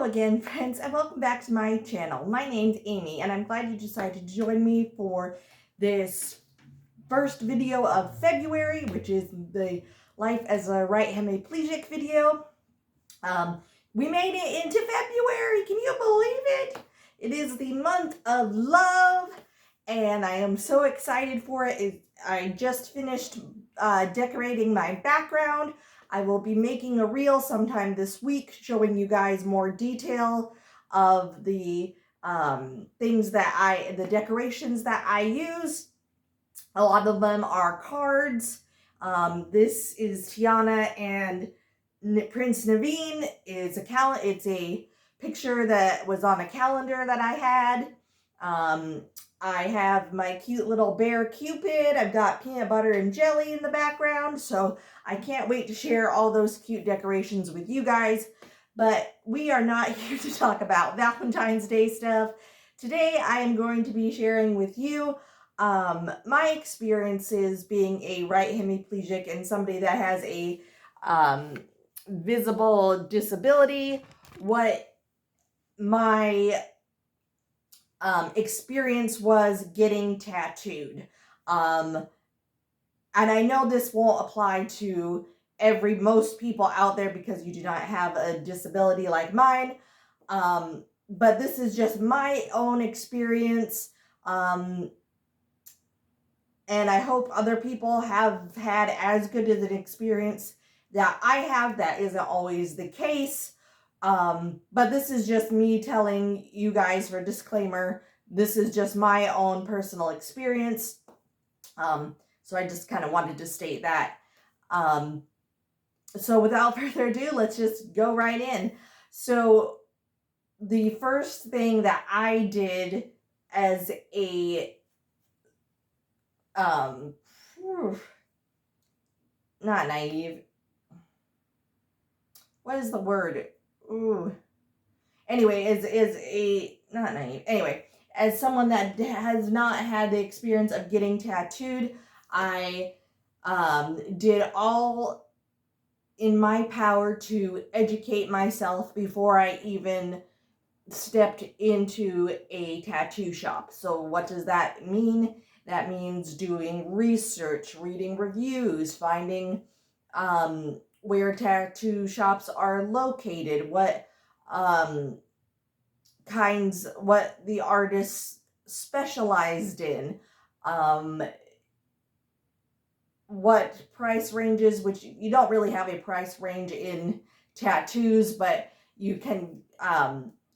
Hello again, friends, and welcome back to my channel. My name's Amy, and I'm glad you decided to join me for this first video of February, which is the Life as a Right Hemiplegic video. We made it into February. Can you believe it? It is the month of love, and I am so excited for it. I just finished decorating my background. I will be making a reel sometime this week showing you guys more detail of the the decorations that I use. A lot of them are cards. This is Tiana and Prince Naveen. It's a picture that was on a calendar that I had. I have my cute little bear Cupid. I've got peanut butter and jelly in the background, so I can't wait to share all those cute decorations with you guys. But we are not here to talk about Valentine's Day stuff. Today I am going to be sharing with you my experiences being a right hemiplegic and somebody that has a visible disability, what my experience was getting tattooed. And I know this won't apply to most people out there because you do not have a disability like mine. But this is just my own experience. And I hope other people have had as good of an experience that I have. That isn't always the case. But this is just me telling you guys, for disclaimer, this is just my own personal experience. So I just kind of wanted to state that. So without further ado, let's just go right in. So the first thing that I did as a, not naive. What is the word? Ooh. Anyway, not naive. Anyway, as someone that has not had the experience of getting tattooed, I did all in my power to educate myself before I even stepped into a tattoo shop. So what does that mean? That means doing research, reading reviews, finding where tattoo shops are located, what the artists specialized in, what price ranges, which you don't really have a price range in tattoos, but you can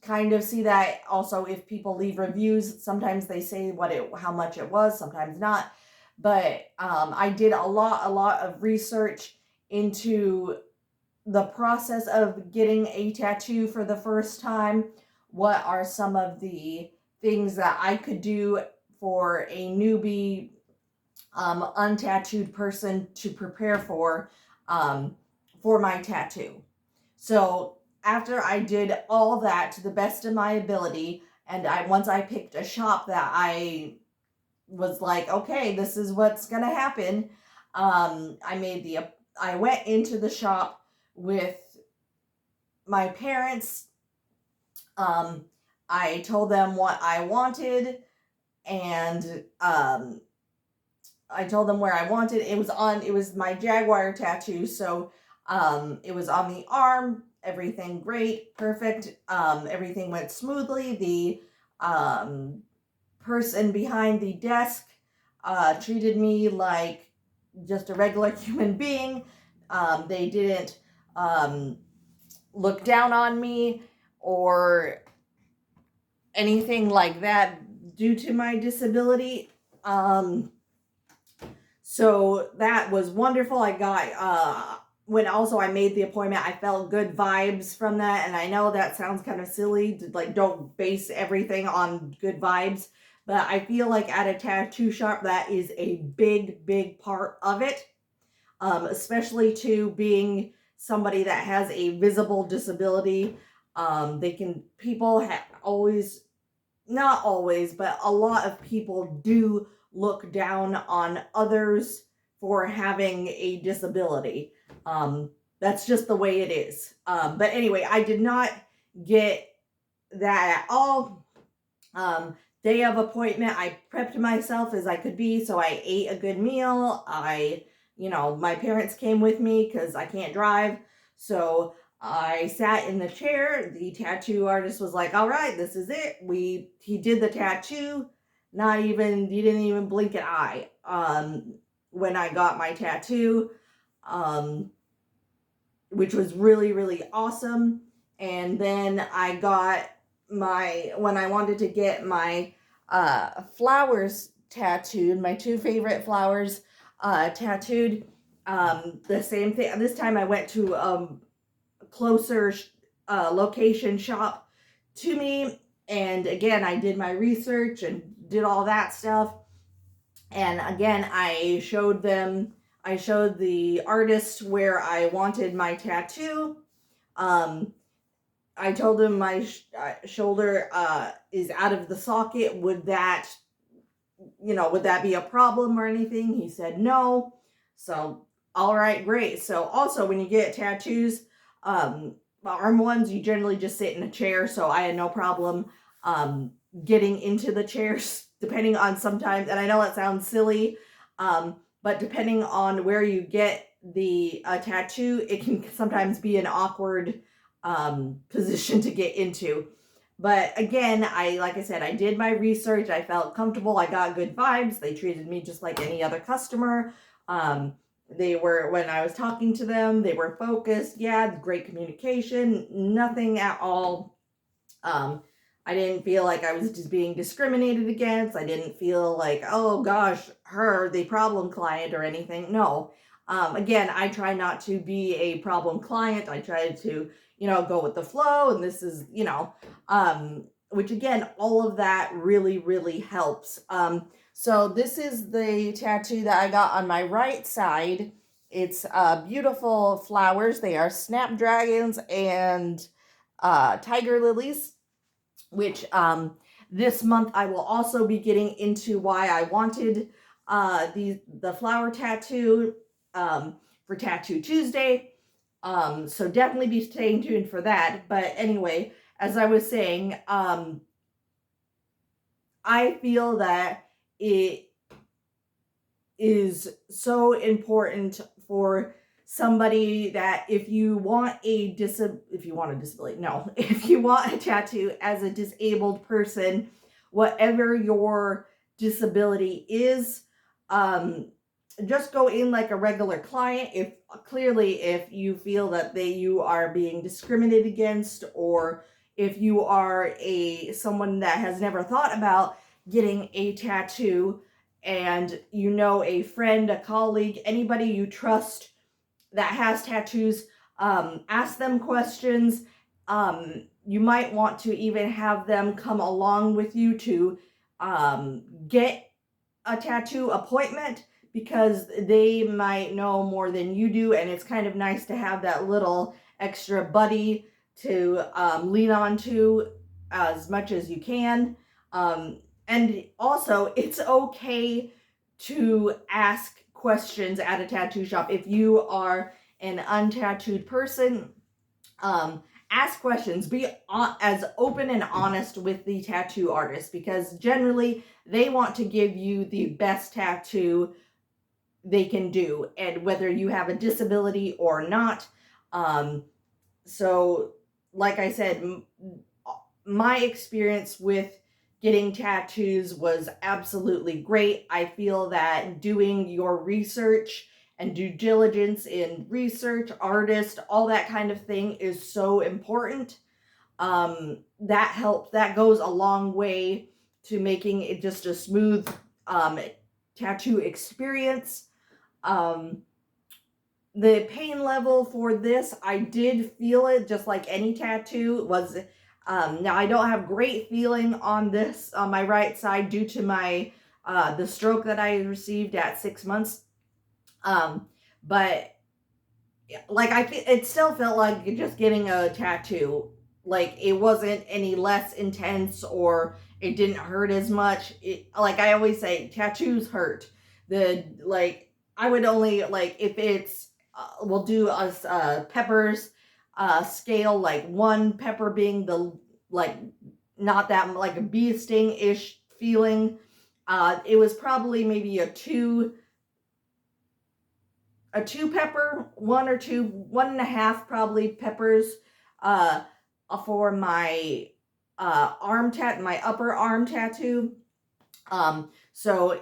kind of see that also if people leave reviews. Sometimes they say how much it was, sometimes not. But I did a lot of research into the process of getting a tattoo for the first time. What are some of the things that I could do for a newbie, untattooed person to prepare for my tattoo? So after I did all that to the best of my ability, and once I picked a shop that I was like, okay, this is what's gonna happen, I went into the shop with my parents. I told them what I wanted, and I told them where I wanted. It was my Jaguar tattoo, so it was on the arm. Everything great, perfect. Everything went smoothly. The person behind the desk treated me like just a regular human being. They didn't look down on me or anything like that due to my disability. So that was wonderful. I got when also I made the appointment, I felt good vibes from that. And I know that sounds kind of silly to don't base everything on good vibes, but I feel like at a tattoo shop that is a big part of it. Especially to being somebody that has a visible disability. Not always, but a lot of people do look down on others for having a disability. That's just the way it is. But anyway, I did not get that at all. Day of appointment, I prepped myself as I could be, so I ate a good meal. My parents came with me because I can't drive, so I sat in the chair. The tattoo artist was like, "All right, this is it." He did the tattoo. He didn't even blink an eye. When I got my tattoo, um, which was really, really awesome. And then when I wanted to get my flowers tattooed, my two favorite flowers tattooed, the same thing. This time I went to a closer location shop to me. And again, I did my research and did all that stuff. And again, I showed the artist where I wanted my tattoo. I told him my shoulder is out of the socket. Would that be a problem or anything? He said no. So, all right, great. So also when you get tattoos, arm ones, you generally just sit in a chair. So I had no problem getting into the chairs, depending on sometimes, and I know it sounds silly, but depending on where you get the tattoo, it can sometimes be an awkward position to get into. But again, like I said, I did my research. I felt comfortable. I got good vibes. They treated me just like any other customer. When I was talking to them, they were focused. Yeah, great communication. Nothing at all. I didn't feel like I was just being discriminated against. I didn't feel like, oh gosh, the problem client or anything. No. Again, I try not to be a problem client. I try to, go with the flow. And this is, which again, all of that really, really helps. So this is the tattoo that I got on my right side. It's beautiful flowers. They are snapdragons and tiger lilies, which this month I will also be getting into why I wanted the flower tattoo for Tattoo Tuesday. So definitely be staying tuned for that. But anyway, as I was saying, I feel that it is so important for somebody that if you want a tattoo as a disabled person, whatever your disability is, just go in like a regular client. If you feel that you are being discriminated against, or if you are someone that has never thought about getting a tattoo, and a friend, a colleague, anybody you trust that has tattoos, ask them questions. You might want to even have them come along with you to get a tattoo appointment, because they might know more than you do, and it's kind of nice to have that little extra buddy to lean on to as much as you can. And also, it's okay to ask questions at a tattoo shop. If you are an untattooed person, ask questions. Be as open and honest with the tattoo artist, because generally they want to give you the best tattoo they can do, and whether you have a disability or not. So like I said, my experience with getting tattoos was absolutely great. I feel that doing your research and due diligence in research, artist, all that kind of thing is so important. That goes a long way to making it just a smooth tattoo experience. The pain level for this, I did feel it just like any tattoo. Was now I don't have great feeling on this on my right side due to my the stroke that I received at 6 months. But it still felt like just getting a tattoo. Like, it wasn't any less intense, or it didn't hurt as much. Like I always say, tattoos hurt. I would only, if it's we'll do us peppers. scale, like one pepper being the, like, not that, like a bee sting-ish feeling. It was probably maybe a two pepper, one and a half probably peppers, for my my upper arm tattoo. So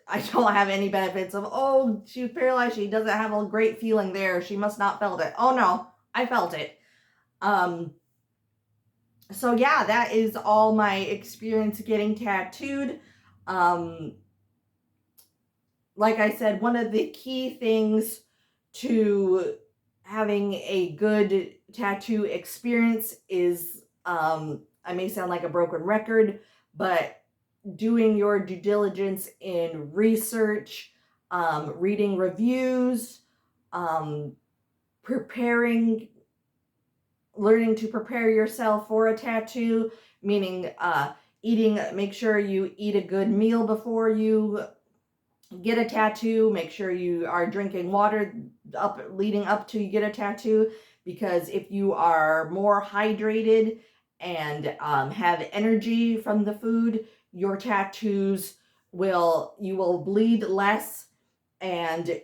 I don't have any benefits of, oh, she was paralyzed, she doesn't have a great feeling there, she must not felt it. Oh no, I felt it. So yeah, that is all my experience getting tattooed. Like I said, one of the key things to having a good tattoo experience is, I may sound like a broken record, but doing your due diligence in research, reading reviews, preparing, learning to prepare yourself for a tattoo, meaning make sure you eat a good meal before you get a tattoo. Make sure you are drinking water leading up to you get a tattoo, because if you are more hydrated and have energy from the food, your tattoos you will bleed less, and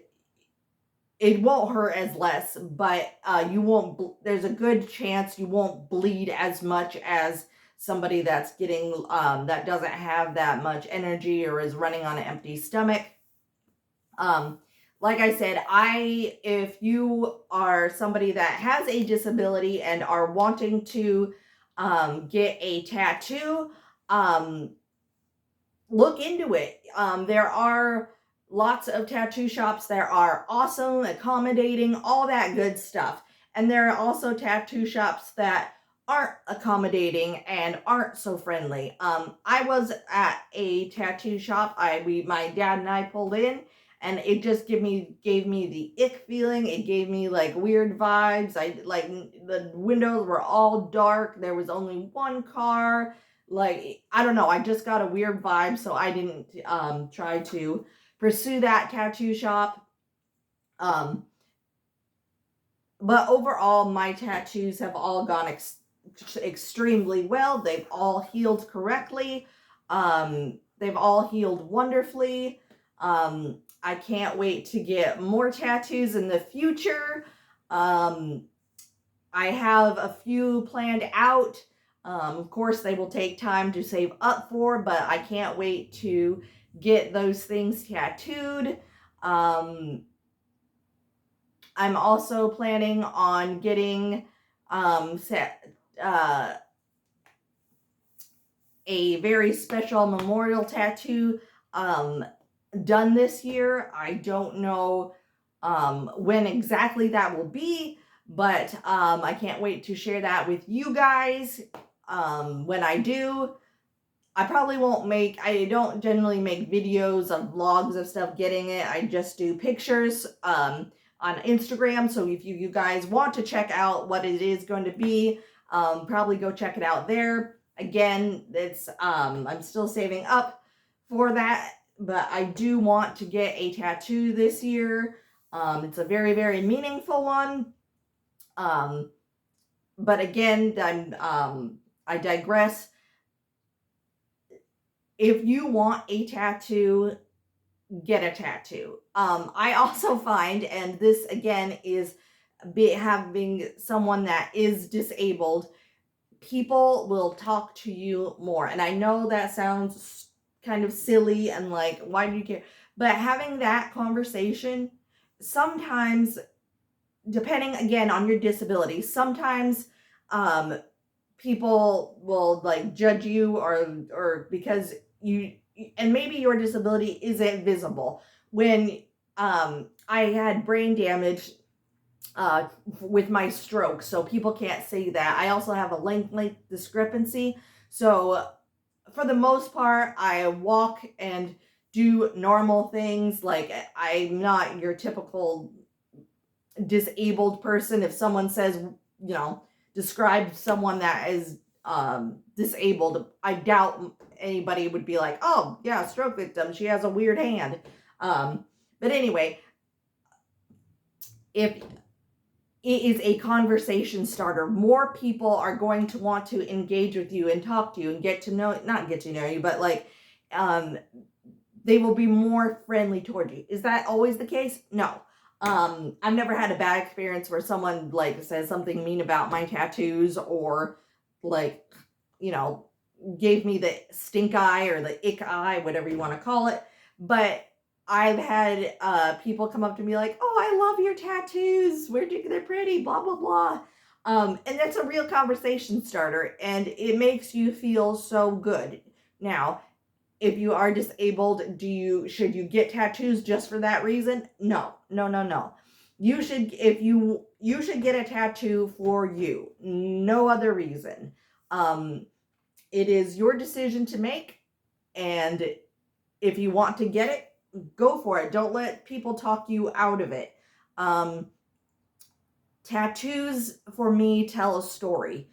it won't hurt as less, but you won't. There's a good chance you won't bleed as much as somebody that's getting that doesn't have that much energy or is running on an empty stomach. Like I said, if you are somebody that has a disability and are wanting to get a tattoo, look into it. There are lots of tattoo shops that are awesome, accommodating, all that good stuff. And there are also tattoo shops that aren't accommodating and aren't so friendly. I was at a tattoo shop. My dad and I pulled in, and it just gave me the ick feeling. It gave me like weird vibes. The windows were all dark. There was only one car. Like, I don't know, I just got a weird vibe, so I didn't try to pursue that tattoo shop. But overall, my tattoos have all gone extremely well. They've all healed correctly. They've all healed wonderfully. I can't wait to get more tattoos in the future. I have a few planned out. Of course, they will take time to save up for, but I can't wait to get those things tattooed. I'm also planning on getting a very special memorial tattoo done this year. I don't know when exactly that will be, but I can't wait to share that with you guys. When I do, I don't generally make videos of vlogs of stuff getting it. I just do pictures on Instagram. So if you guys want to check out what it is going to be, probably go check it out there. Again, I'm still saving up for that, but I do want to get a tattoo this year. It's a very, very meaningful one. But again, I digress. If you want a tattoo, get a tattoo. I also find, and this again is having someone that is disabled, people will talk to you more. And I know that sounds kind of silly and like, why do you care? But having that conversation, sometimes, depending again on your disability, sometimes people will like judge you or because and maybe your disability isn't visible. When I had brain damage with my stroke, so people can't see that. I also have a length discrepancy, so for the most part I walk and do normal things. Like, I'm not your typical disabled person. If someone says, describe someone that is disabled, I doubt anybody would be like, oh yeah, stroke victim, she has a weird hand. But anyway, if it is a conversation starter. More people are going to want to engage with you and talk to you and not get to know you, but like, they will be more friendly toward you. Is that always the case? No. I've never had a bad experience where someone like says something mean about my tattoos, or like, gave me the stink eye or the ick eye, whatever you want to call it. But I've had people come up to me like, "Oh, I love your tattoos. They're pretty, blah blah blah." And that's a real conversation starter, and it makes you feel so good. Now, if you are disabled, should you get tattoos just for that reason? No. You should get a tattoo for you. No other reason. It is your decision to make, and if you want to get it, go for it. Don't let people talk you out of it. Tattoos for me tell a story.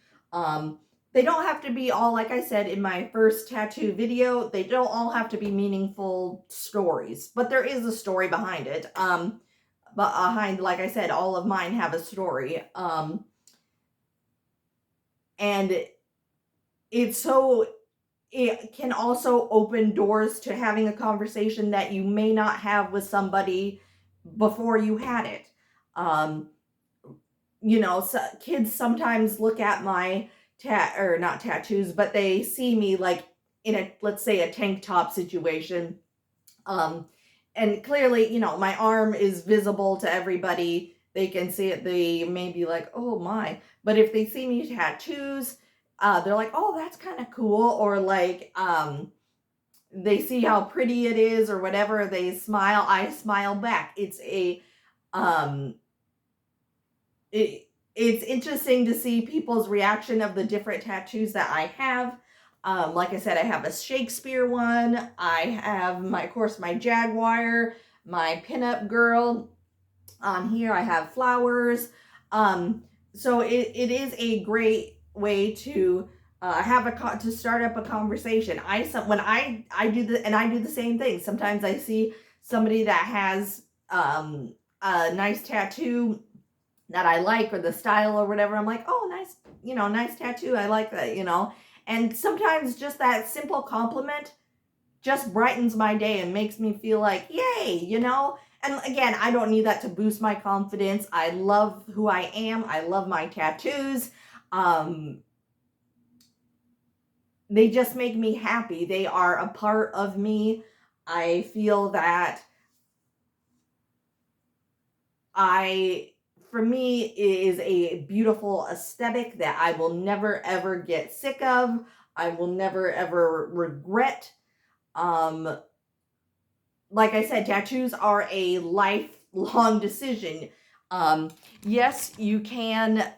They don't have to be all, like I said in my first tattoo video, they don't all have to be meaningful stories, but there is a story behind it. Like I said, all of mine have a story. And it can also open doors to having a conversation that you may not have with somebody before you had it. Kids sometimes look at my not tattoos, but they see me like in let's say a tank top situation. And clearly, my arm is visible to everybody. They can see it. They may be like, "Oh my." But if they see me tattoos, they're like, "Oh, that's kind of cool." Or like, they see how pretty it is or whatever. They smile. I smile back. It's interesting to see people's reaction of the different tattoos that I have. Like I said, I have a Shakespeare one. I have of course, my Jaguar, my pinup girl. On here, I have flowers. So it is a great way to to start up a conversation. When I do the same thing. Sometimes I see somebody that has a nice tattoo that I like, or the style or whatever. I'm like, "Oh, nice, nice tattoo. I like that, And sometimes just that simple compliment just brightens my day and makes me feel like, yay, And again, I don't need that to boost my confidence. I love who I am. I love my tattoos. They just make me happy. They are a part of me. I feel that for me, it is a beautiful aesthetic that I will never ever get sick of. I will never ever regret. Like I said, tattoos are a lifelong decision. Yes, you can.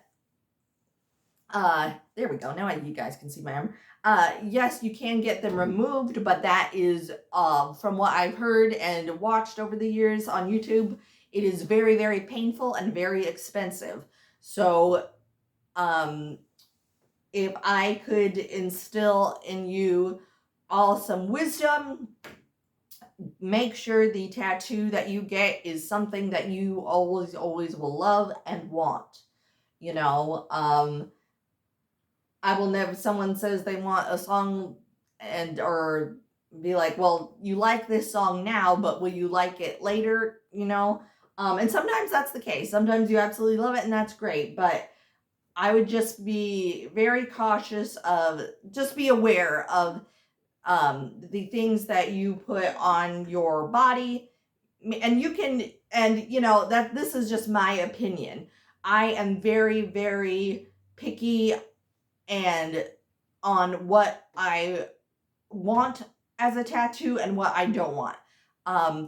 There we go. Now you guys can see my arm. Yes, you can get them removed, but that is, from what I've heard and watched over the years on YouTube, it is very, very painful and very expensive. So, if I could instill in you all some wisdom, make sure the tattoo that you get is something that you always, always will love and want. I will never, someone says they want a song or be like, "Well, you like this song now, but will you like it later?" And sometimes that's the case. Sometimes you absolutely love it and that's great. But I would just be very cautious just be aware of the things that you put on your body. And that this is just my opinion. I am very, very picky and on what I want as a tattoo and what I don't want.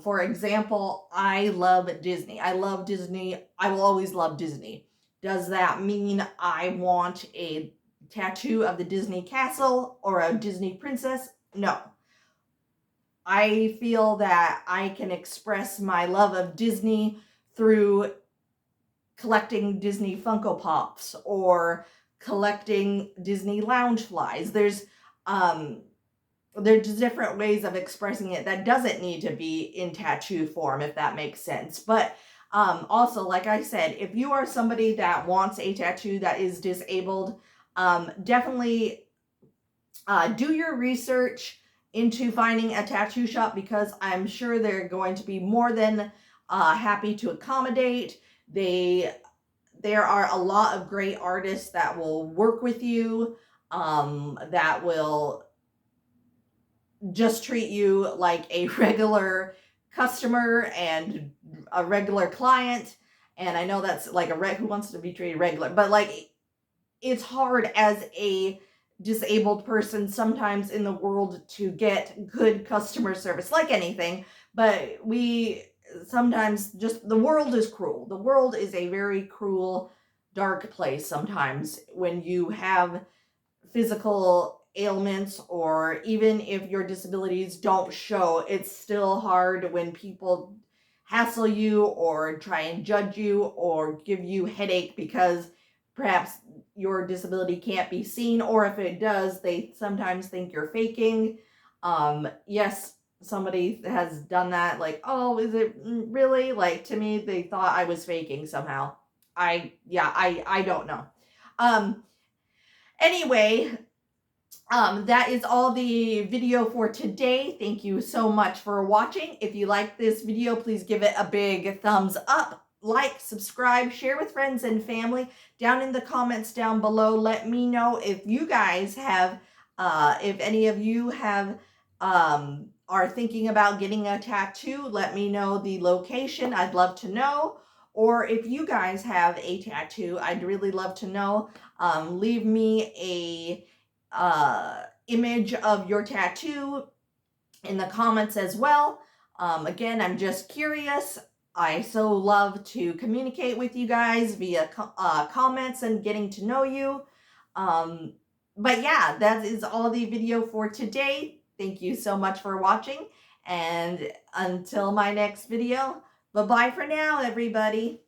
For example, I love Disney. I love Disney. I will always love Disney. Does that mean I want a tattoo of the Disney castle or a Disney princess? No. I feel that I can express my love of Disney through collecting Disney Funko Pops or collecting Disney Loungeflies. There's different ways of expressing it that doesn't need to be in tattoo form, if that makes sense. But Also, like I said, if you are somebody that wants a tattoo that is disabled, definitely do your research into finding a tattoo shop, because I'm sure they're going to be more than happy to accommodate. There are a lot of great artists that will work with you, that will just treat you like a regular customer and a regular client. And I know that's like who wants to be treated regular, but like, it's hard as a disabled person sometimes in the world to get good customer service, like anything. But we sometimes just, the world is cruel. The world is a very cruel, dark place sometimes when you have physical ailments, or even if your disabilities don't show, it's still hard when people hassle you or try and judge you or give you headache because perhaps your disability can't be seen, or if it does, they sometimes think you're faking. Yes, somebody has done that, like, oh, is it really? Like, to me, they thought I was faking somehow. I don't know. Anyway, that is all the video for today. Thank you so much for watching. If you like this video, please give it a big thumbs up, like, subscribe, share with friends and family. Down in the comments down below, let me know if you guys have, if any of you have, are thinking about getting a tattoo. Let me know the location. I'd love to know. Or if you guys have a tattoo, I'd really love to know. Leave me a image of your tattoo in the comments as well. Again, I'm just curious. I so love to communicate with you guys via comments and getting to know you. But yeah, that is all the video for today. Thank you so much for watching, and until my next video, bye-bye for now, everybody.